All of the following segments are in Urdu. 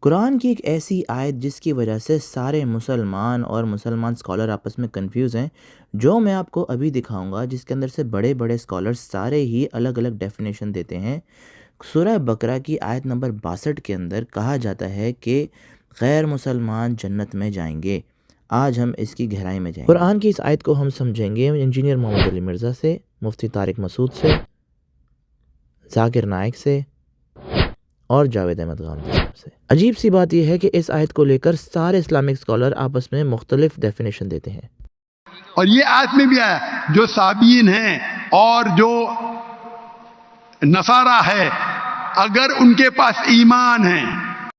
قرآن کی ایک ایسی آیت جس کی وجہ سے سارے مسلمان اور مسلمان اسکالر آپس میں کنفیوز ہیں، جو میں آپ کو ابھی دکھاؤں گا، جس کے اندر سے بڑے بڑے اسکالر سارے ہی الگ الگ ڈیفینیشن دیتے ہیں۔ سورہ بقرہ کی آیت نمبر 62 کے اندر کہا جاتا ہے کہ غیر مسلمان جنت میں جائیں گے۔ آج ہم اس کی گہرائی میں جائیں گے۔ قرآن کی اس آیت کو ہم سمجھیں گے انجینئر محمد علی مرزا سے، مفتی طارق مسعود سے، ذاکر نائک سے اور جاوید احمد غامدی صاحب سے۔ عجیب سی بات یہ ہے کہ اس آیت کو لے کر سارے اسلامک اسکالر آپس میں مختلف ڈیفینیشن دیتے ہیں۔ اور یہ آیت میں بھی آیا جو صابئین ہیں اور جو نصارہ ہے اگر ان کے پاس ایمان ہے۔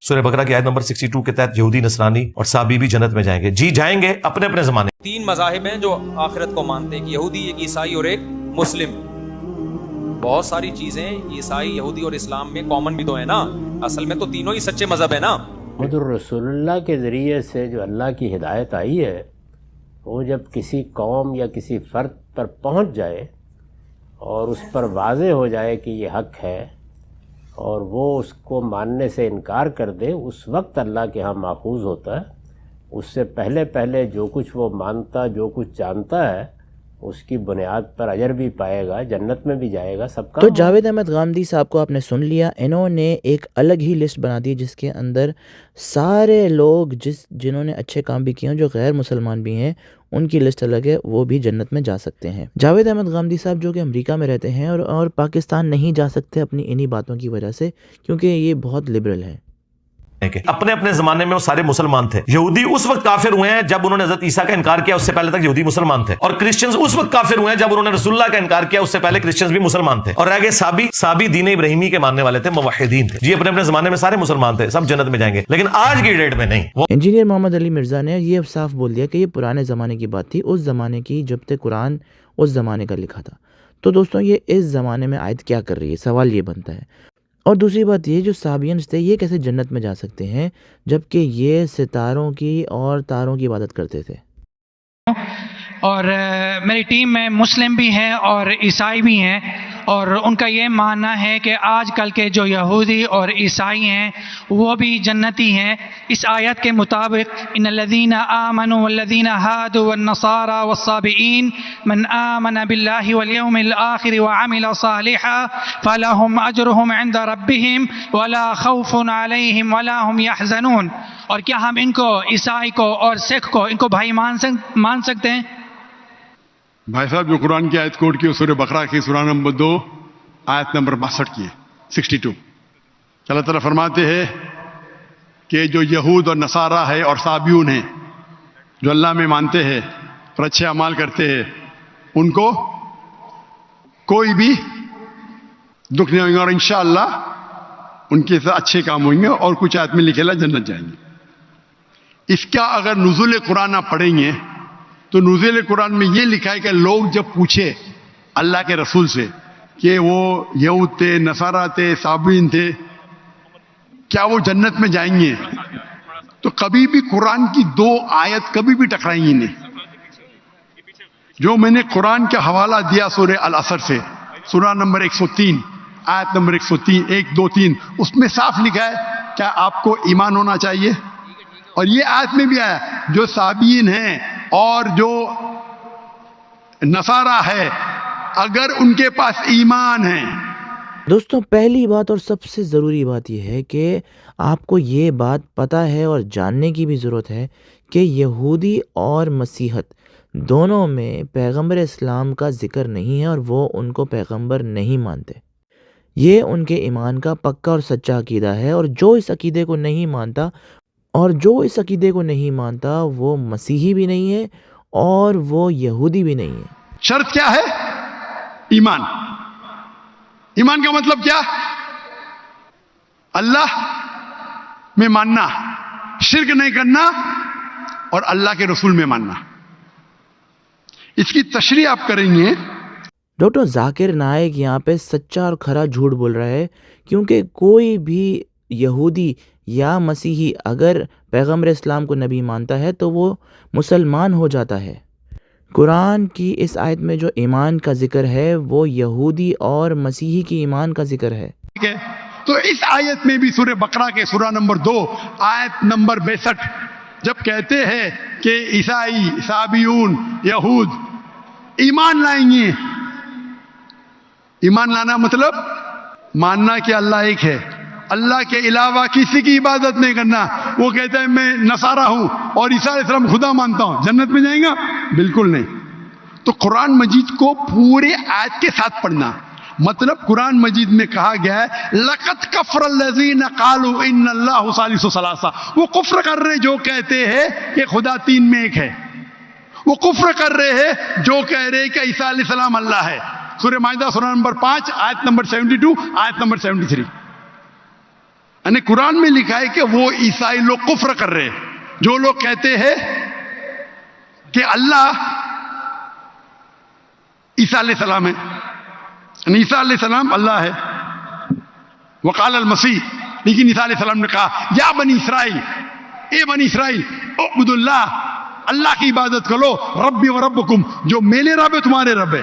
سورہ بقرہ کی آیت نمبر 62 کے تحت یہودی نصرانی اور صابی بھی جنت میں جائیں گے۔ جی جائیں گے، اپنے اپنے زمانے۔ تین مذاہب ہیں جو آخرت کو مانتے ہیں، ایک یہودی، ایک عیسائی اور ایک مسلم۔ بہت ساری چیزیں عیسائی، یہودی اور اسلام میں کامن بھی تو ہیں نا، اصل میں تو تینوں ہی سچے مذہب ہیں نا۔ محمد الرسول اللہ کے ذریعے سے جو اللہ کی ہدایت آئی ہے، وہ جب کسی قوم یا کسی فرد پر پہنچ جائے اور اس پر واضح ہو جائے کہ یہ حق ہے اور وہ اس کو ماننے سے انکار کر دے، اس وقت اللہ کے ہاں ماخوذ ہوتا ہے۔ اس سے پہلے جو کچھ وہ مانتا، جو کچھ جانتا ہے، اس کی بنیاد پر اجر بھی پائے گا، جنت میں بھی جائے گا، سب کا۔ تو جاوید احمد غامدی صاحب کو آپ نے سن لیا، انہوں نے ایک الگ ہی لسٹ بنا دی جس کے اندر سارے لوگ جنہوں نے اچھے کام بھی کیے ہیں، جو غیر مسلمان بھی ہیں، ان کی لسٹ الگ ہے، وہ بھی جنت میں جا سکتے ہیں۔ جاوید احمد غامدی صاحب جو کہ امریکہ میں رہتے ہیں اور پاکستان نہیں جا سکتے اپنی انہی باتوں کی وجہ سے، کیونکہ یہ بہت لبرل ہے۔ اپنے اپنے زمانے میں وہ سارے مسلمان تھے۔ یہودی اس وقت کافر ہوئے ہیں جب انہوں نے حضرت عیسیٰ کا انکار کیا، اس سے پہلے تک یہودی مسلمان تھے۔ اور کرسچنز اس وقت کافر ہوئے ہیں جب انہوں نے رسول اللہ کا انکار کیا، اس سے پہلے کرسچنز بھی مسلمان تھے۔ اور رہ گئے صابی دین ابراہیمی کے ماننے والے تھے، موحدین تھے۔ جی اپنے اپنے زمانے میں سارے مسلمان تھے، سب جنت میں جائیں گے، لیکن آج کی ڈیٹ میں نہیں۔ انجینئر محمد علی مرزا نے یہ صاف بول دیا کہ یہ پرانے زمانے کی بات تھی، اس زمانے کی جب تک قرآن اس زمانے کا لکھا تھا۔ تو دوستوں یہ اس زمانے میں آیت کیا کر رہی ہے، سوال یہ بنتا ہے۔ اور دوسری بات یہ، جو صابئینز تھے یہ کیسے جنت میں جا سکتے ہیں جبکہ یہ ستاروں کی اور تاروں کی عبادت کرتے تھے؟ اور میری ٹیم میں مسلم بھی ہیں اور عیسائی بھی ہیں، اور ان کا یہ ماننا ہے کہ آج کل کے جو یہودی اور عیسائی ہیں وہ بھی جنتی ہیں۔ اس آیت کے مطابق ان الذین آمنوا والذین ہادوا والنصارى والصابئین من آمن باللہ والیوم الآخر وعمل صالحا فلہم اجرہم عند ربہم ولا خوف علیہم ولا ہم یحزنون۔ اور کیا ہم ان کو، عیسائی کو اور سکھ کو، ان کو بھائی مان سکتے ہیں؟ بھائی صاحب جو قرآن کی آیت کوٹ کی سورہ بقرہ کی سورہ نمبر 2 آیت نمبر 62 کی ہے، 62۔ اللہ تعالیٰ فرماتے ہیں کہ جو یہود اور نصارہ ہے اور صابیون ہیں، جو اللہ میں مانتے ہیں اور اچھے اعمال کرتے ہیں، ان کو کوئی بھی دکھ نہیں ہوگا، اور انشاءاللہ ان کے ساتھ اچھے کام ہوئیں گے، اور کچھ آیت میں لکھے جنت جائیں گے۔ اس کا اگر نزول قرآن آپ پڑھیں گے تو نزول قرآن میں یہ لکھا ہے کہ لوگ جب پوچھے اللہ کے رسول سے کہ وہ یہود تھے، نصارہ تھے، صابئین تھے، کیا وہ جنت میں جائیں گے، تو کبھی بھی قرآن کی 2 آیت کبھی بھی ٹکرائیں گی نہیں۔ جو میں نے قرآن کا حوالہ دیا سورہ العصر سے، سورہ نمبر 103 آیت نمبر 103 1 2 3، اس میں صاف لکھا ہے کیا آپ کو ایمان ہونا چاہیے۔ اور یہ آیت میں بھی آیا جو صابئین ہیں اور جو نصارہ ہے اگر ان کے پاس ایمان ہے۔ دوستوں پہلی بات اور سب سے ضروری بات یہ ہے کہ آپ کو یہ بات پتہ ہے اور جاننے کی بھی ضرورت ہے کہ یہودی اور مسیحت دونوں میں پیغمبر اسلام کا ذکر نہیں ہے، اور وہ ان کو پیغمبر نہیں مانتے۔ یہ ان کے ایمان کا پکا اور سچا عقیدہ ہے، اور جو اس عقیدے کو نہیں مانتا وہ مسیحی بھی نہیں ہے اور وہ یہودی بھی نہیں ہے۔ شرط کیا ہے؟ ایمان۔ ایمان کا مطلب کیا؟ اللہ میں ماننا، شرک نہیں کرنا، اور اللہ کے رسول میں ماننا۔ اس کی تشریح آپ کریں گے۔ ڈاکٹر ذاکر نائک یہاں پہ سچا اور کھرا جھوٹ بول رہا ہے، کیونکہ کوئی بھی یہودی یا مسیحی اگر پیغمبر اسلام کو نبی مانتا ہے تو وہ مسلمان ہو جاتا ہے۔ قرآن کی اس آیت میں جو ایمان کا ذکر ہے وہ یہودی اور مسیحی کی ایمان کا ذکر ہے۔ ٹھیک ہے، تو اس آیت میں بھی سورہ بقرہ کے سورہ نمبر 2 آیت نمبر 62 جب کہتے ہیں کہ عیسائی، صابیون، یہود ایمان لائیں گے، ایمان لانا مطلب ماننا کہ اللہ ایک ہے، اللہ کے علاوہ کسی کی عبادت نہیں کرنا. وہ کہتا ہے میں نصارہ ہوں اور عیسیٰ علیہ السلام خدا مانتا ہوں، جنت میں جائیں گا؟ بالکل نہیں. تو قرآن مجید کو پورے آیت کے ساتھ پڑھنا، مطلب قرآن مجید میں کہا گیا ہے لَقَدْ كَفَرَ الَّذِينَ قَالُوا إِنَّ اللَّهُ ثَالِثُ ثَلَاثَةٍ. وہ کفر کر رہے جو کہتے ہیں کہ خدا تین میں ایک ہے. وہ کفر کر رہے ہیں جو کہہ رہے کہ عیسیٰ علیہ السلام اللہ ہے. سورہ مائدہ سورہ نمبر 5 آیت نمبر 72 آیت نمبر 73. یعنی قرآن میں لکھا ہے کہ وہ عیسائی لوگ کفر کر رہے ہیں جو لوگ کہتے ہیں کہ اللہ عیسیٰ علیہ السلام ہے، یعنی عیسیٰ علیہ السلام اللہ ہے. وقال المسیح، لیکن عیسیٰ علیہ السلام نے کہا یا بنی اسرائیل، اے بنی اسرائیل اعبدوا اللہ، اللہ کی عبادت کرو، ربی و ربکم، جو میرے رب ہے تمہارے رب ہے.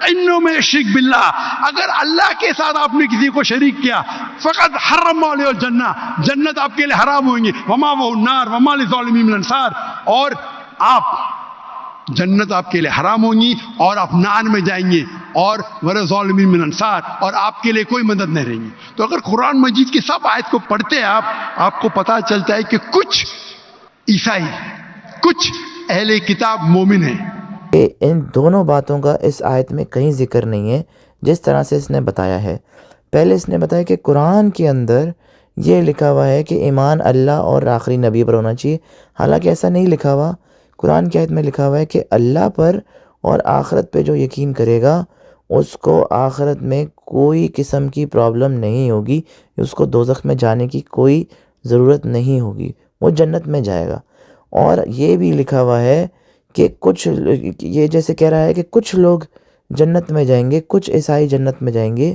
انہو میں شرک باللہ، اگر اللہ کے ساتھ آپ نے کسی کو شریک کیا، فقط حرم علیہ الجنہ، جنت آپ کے لیے حرام ہوئیں گی، وما وہ النار وما للظالمین من انصار، اور آپ جنت آپ کے لیے حرام ہوں گی اور آپ نار میں جائیں گے، اور ور ظالمین من انصار، اور آپ کے لیے کوئی مدد نہیں رہے گی. تو اگر قرآن مجید کی سب آیت کو پڑھتے ہیں آپ کو پتہ چلتا ہے کہ کچھ عیسائی، کچھ اہل کتاب مومن ہیں. ان دونوں باتوں کا اس آیت میں کہیں ذکر نہیں ہے جس طرح سے اس نے بتایا ہے. پہلے اس نے بتایا کہ قرآن کے اندر یہ لکھا ہوا ہے کہ ایمان اللہ اور آخری نبی پر ہونا چاہیے، حالانکہ ایسا نہیں لکھا ہوا. قرآن کی آیت میں لکھا ہوا ہے کہ اللہ پر اور آخرت پہ جو یقین کرے گا اس کو آخرت میں کوئی قسم کی پرابلم نہیں ہوگی، اس کو دوزخ میں جانے کی کوئی ضرورت نہیں ہوگی، وہ جنت میں جائے گا. اور یہ بھی لکھا ہوا ہے کہ کچھ، یہ جیسے کہہ رہا ہے کہ کچھ لوگ جنت میں جائیں گے، کچھ عیسائی جنت میں جائیں گے،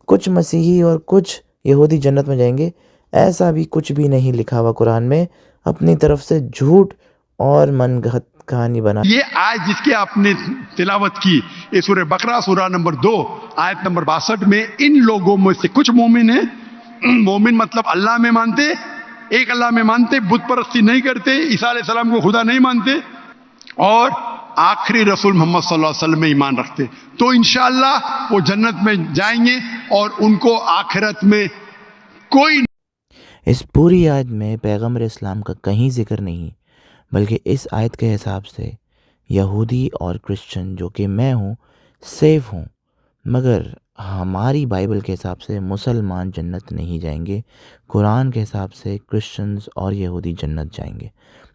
کچھ مسیحی اور کچھ یہودی جنت میں جائیں گے. ایسا بھی کچھ بھی نہیں لکھا ہوا قرآن میں، اپنی طرف سے جھوٹ اور من گھڑت کہانی بنا. یہ آیت جس کی آپ نے تلاوت کی، یہ سورہ بقرہ سورہ نمبر 2 آیت نمبر 62 میں ان لوگوں میں سے کچھ مومن ہیں. مومن مطلب اللہ میں مانتے، ایک اللہ میں مانتے، بت پرستی نہیں کرتے، عیسیٰ علیہ السلام کو خدا نہیں مانتے، اور آخری رسول محمد صلی اللہ علیہ وسلم میں ایمان رکھتے. تو انشاءاللہ وہ جنت میں جائیں گے اور ان کو آخرت میں کوئی. اس پوری آیت میں پیغمبر اسلام کا کہیں ذکر نہیں، بلکہ اس آیت کے حساب سے یہودی اور کرسچن جو کہ میں ہوں سیف ہوں، مگر ہماری بائبل کے حساب سے مسلمان جنت نہیں جائیں گے، قرآن کے حساب سے کرسچنز اور یہودی جنت جائیں گے.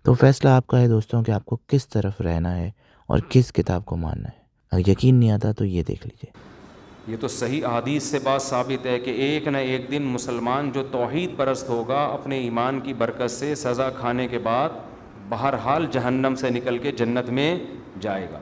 تو فیصلہ آپ کا ہے دوستوں کہ آپ کو کس طرف رہنا ہے اور کس کتاب کو ماننا ہے. اگر یقین نہیں آتا تو یہ دیکھ لیجئے. یہ تو صحیح احادیث سے بات ثابت ہے کہ ایک نہ ایک دن مسلمان جو توحید پرست ہوگا اپنے ایمان کی برکت سے سزا کھانے کے بعد بہرحال جہنم سے نکل کے جنت میں جائے گا.